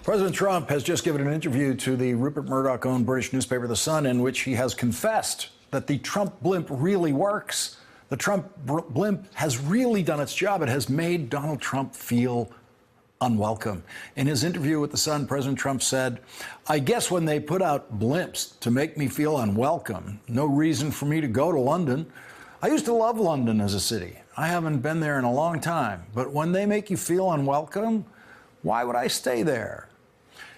President Trump has just given an interview to the Rupert Murdoch-owned British newspaper The Sun, in which he has confessed that the Trump blimp really works. The Trump blimp has really done its job. It has made Donald Trump feel unwelcome. In his interview with The Sun, President Trump said, "I guess when they put out blimps to make me feel unwelcome, no reason for me to go to London. I used to love London as a city. I haven't been there in a long time. But when they make you feel unwelcome, why would I stay there?"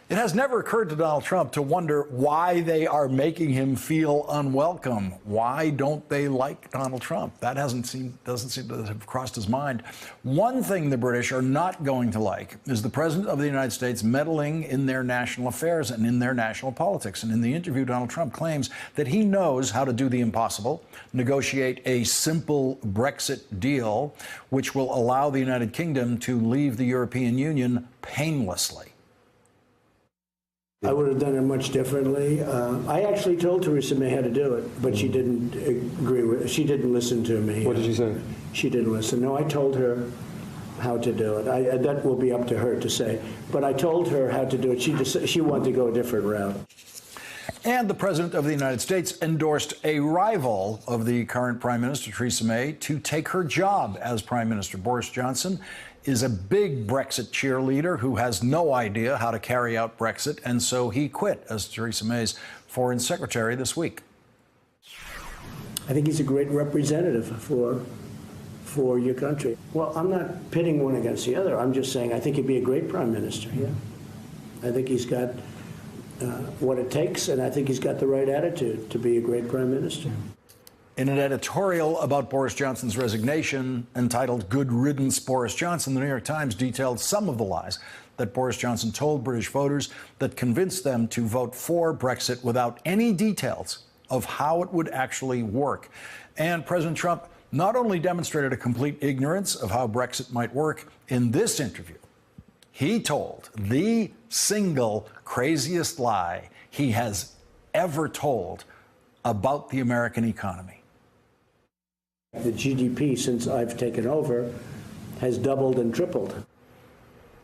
It has never occurred to Donald Trump to wonder why they are making him feel unwelcome. Why don't they like Donald Trump? That doesn't seem to have crossed his mind. One thing the British are not going to like is the President of the United States meddling in their national affairs and in their national politics. And in the interview, Donald Trump claims that he knows how to do the impossible, negotiate a simple Brexit deal, which will allow the United Kingdom to leave the European Union painlessly. I would have done it much differently. I actually told Theresa May how to do it, but she didn't agree with it. She didn't listen to me. What did she say? She didn't listen. No, I told her how to do it. That will be up to her to say. But I told her how to do it. She wanted to go a different route. And the President of the United States endorsed a rival of the current Prime Minister, Theresa May, to take her job as Prime Minister. Boris Johnson is a big Brexit cheerleader who has no idea how to carry out Brexit, and so he quit as Theresa May's Foreign Secretary this week. I think he's a great representative for your country. Well, I'm not pitting one against the other. I'm just saying I think he'd be a great Prime Minister, yeah. I think he's got what it takes, and I think he's got the right attitude to be a great Prime Minister. In an editorial about Boris Johnson's resignation entitled "Good Riddance, Boris Johnson," the New York Times detailed some of the lies that Boris Johnson told British voters that convinced them to vote for Brexit without any details of how it would actually work. And President Trump not only demonstrated a complete ignorance of how Brexit might work in this interview, he told the single craziest lie he has ever told about the American economy. The GDP, since I've taken over, has doubled and tripled.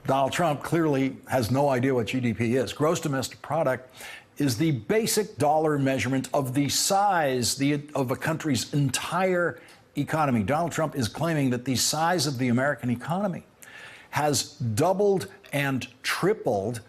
Donald Trump clearly has no idea what GDP is. Gross domestic product is the basic dollar measurement of the size of a country's entire economy. Donald Trump is claiming that the size of the American economy has doubled and tripled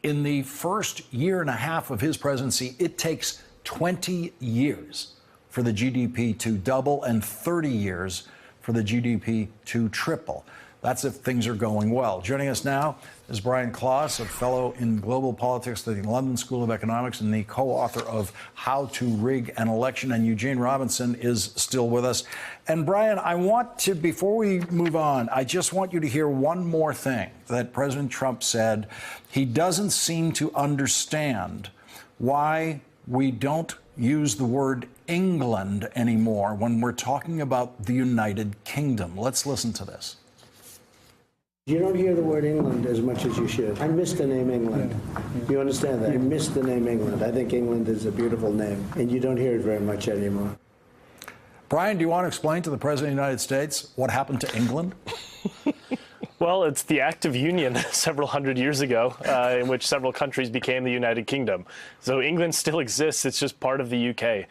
in the first year and a half of his presidency. It takes 20 years for the GDP to double and 30 years for the GDP to triple. That's if things are going well. Joining us now is Brian Klaas, a fellow in global politics at the London School of Economics and the co-author of How to Rig an Election. And Eugene Robinson is still with us. And Brian, I want to, before we move on, I just want you to hear one more thing that President Trump said. He doesn't seem to understand why we don't use the word England anymore when we're talking about the United Kingdom. Let's listen to this. You don't hear the word England as much as you should. I miss the name England. You understand that? I miss the name England. I think England is a beautiful name, and you don't hear it very much anymore. Brian, do you want to explain to the President of the United States what happened to England? Well, it's the Act of Union several hundred years ago, in which several countries became the United Kingdom. So England still exists. It's just part of the UK.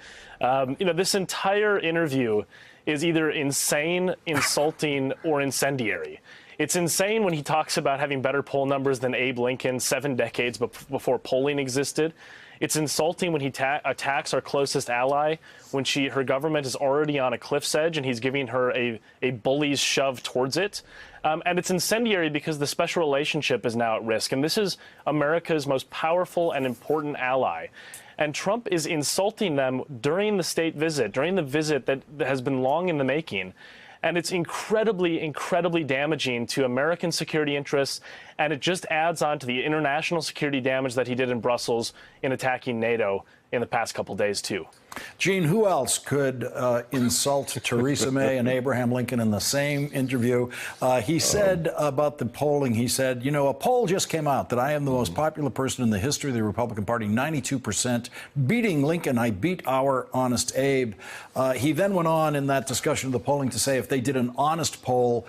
This entire interview is either insane, insulting, or incendiary. It's insane when he talks about having better poll numbers than Abe Lincoln 7 decades before polling existed. It's insulting when he attacks our closest ally, when her government is already on a cliff's edge and he's giving her a bully's shove towards it. And it's incendiary because the special relationship is now at risk. And this is America's most powerful and important ally. And Trump is insulting them during the state visit, during the visit that has been long in the making. And it's incredibly, incredibly damaging to American security interests, and it just adds on to the international security damage that he did in Brussels in attacking NATO in the past couple days, too. Gene, who else could insult Theresa May and Abraham Lincoln in the same interview? He said about the polling, he said, you know, a poll just came out that I am the most popular person in the history of the Republican Party, 92%. Beating Lincoln, I beat our honest Abe. He then went on in that discussion of the polling to say if they did an honest poll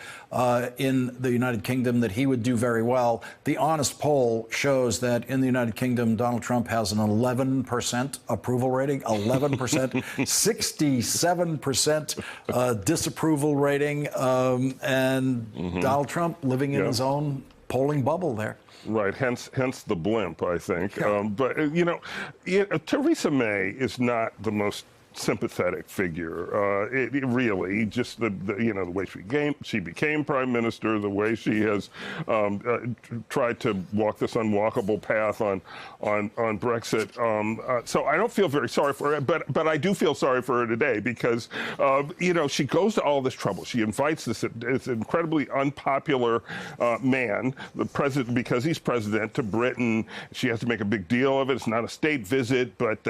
in the United Kingdom that he would do very well. The honest poll shows that in the United Kingdom, Donald Trump has an 11% approval rating, 11%, 67% disapproval rating, and Donald Trump living in his own polling bubble there. Right, hence the blimp, I think. But, you know, Theresa May is not the most sympathetic figure. It really, just the way she became prime minister, the way she has tried to walk this unwalkable path on Brexit. So I don't feel very sorry for her, but I do feel sorry for her today because she goes to all this trouble. She invites this incredibly unpopular man, the president, because he's president, to Britain. She has to make a big deal of it. It's not a state visit, but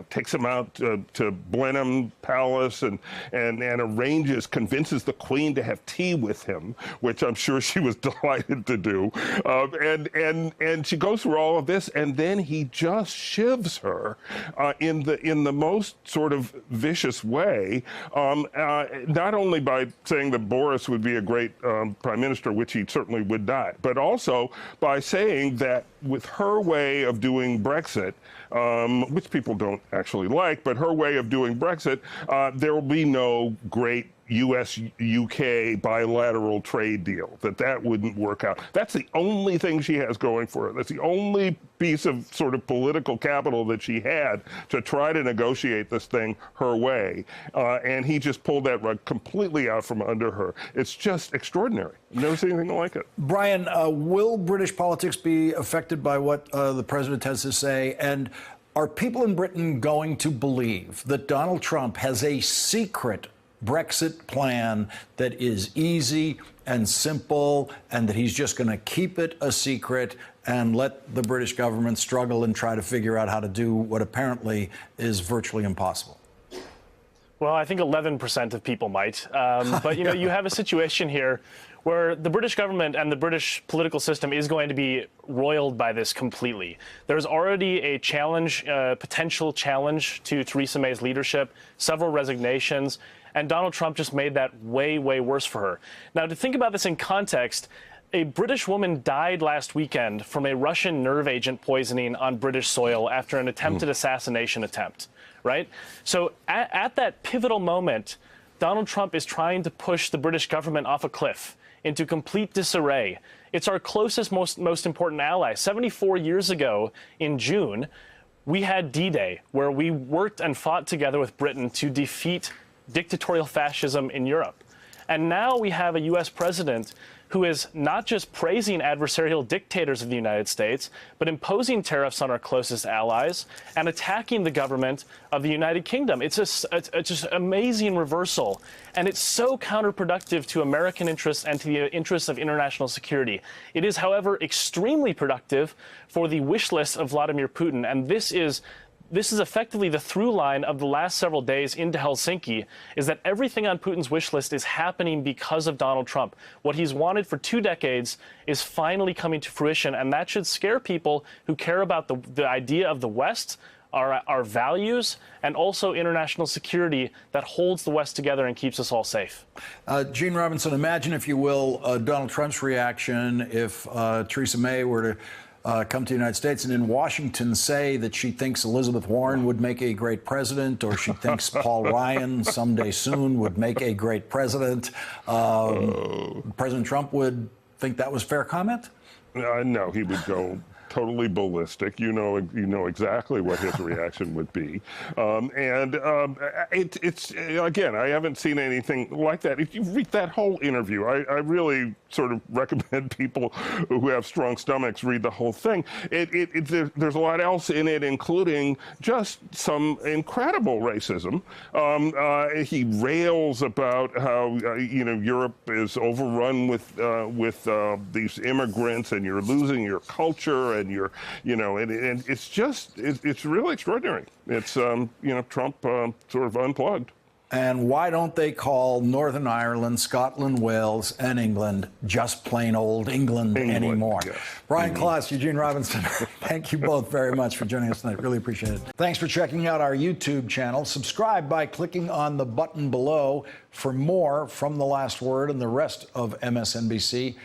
takes him out to Blenheim Palace and convinces the Queen to have tea with him, which I'm sure she was delighted to do. And she goes through all of this, and then he just shivs her in the most sort of vicious way, not only by saying that Boris would be a great prime minister, which he certainly would not, but also by saying that with her way of doing Brexit, which people don't actually like, but her way of doing Brexit, there will be no great U.S.-UK bilateral trade deal, that wouldn't work out. That's the only thing she has going for her. That's the only piece of sort of political capital that she had to try to negotiate this thing her way. And he just pulled that rug completely out from under her. It's just extraordinary. I've never seen anything like it. Brian, will British politics be affected by what the president has to say? And are people in Britain going to believe that Donald Trump has a secret Brexit plan that is easy and simple, and that he's just going to keep it a secret and let the British government struggle and try to figure out how to do what apparently is virtually impossible? Well, I think 11% of people might. But, you have a situation here where the British government and the British political system is going to be roiled by this completely. There's already a challenge, potential challenge to Theresa May's leadership, several resignations, and Donald Trump just made that way, way worse for her. Now, to think about this in context, a British woman died last weekend from a Russian nerve agent poisoning on British soil after an attempted assassination attempt, right? So at that pivotal moment, Donald Trump is trying to push the British government off a cliff into complete disarray. It's our closest, most important ally. 74 years ago in June, we had D-Day, where we worked and fought together with Britain to defeat dictatorial fascism in Europe. And now we have a U.S. president who is not just praising adversarial dictators of the United States, but imposing tariffs on our closest allies and attacking the government of the United Kingdom. It's just amazing reversal. And it's so counterproductive to American interests and to the interests of international security. It is, however, extremely productive for the wish list of Vladimir Putin. And this is effectively the through line of the last several days into Helsinki, is that everything on Putin's wish list is happening because of Donald Trump. What he's wanted for 2 decades is finally coming to fruition, and that should scare people who care about the idea of the West, our values, and also international security that holds the West together and keeps us all safe. Gene Robinson, imagine, if you will, Donald Trump's reaction if Theresa May were to come to the United States and in Washington say that she thinks Elizabeth Warren would make a great president, or she thinks Paul Ryan someday soon would make a great president. President Trump would think that was fair comment? No, he would go totally ballistic. You know exactly what his reaction would be. It's again, I haven't seen anything like that. If you read that whole interview, I really sort of recommend people who have strong stomachs read the whole thing. There's a lot else in it, including just some incredible racism. He rails about how Europe is overrun with these immigrants, and you're losing your culture. and and it's just, it's really extraordinary. It's, Trump sort of unplugged. And why don't they call Northern Ireland, Scotland, Wales, and England just plain old England anymore? Yes. Brian Klaas, Eugene Robinson, thank you both very much for joining us tonight. Really appreciate it. Thanks for checking out our YouTube channel. Subscribe by clicking on the button below for more from The Last Word and the rest of MSNBC.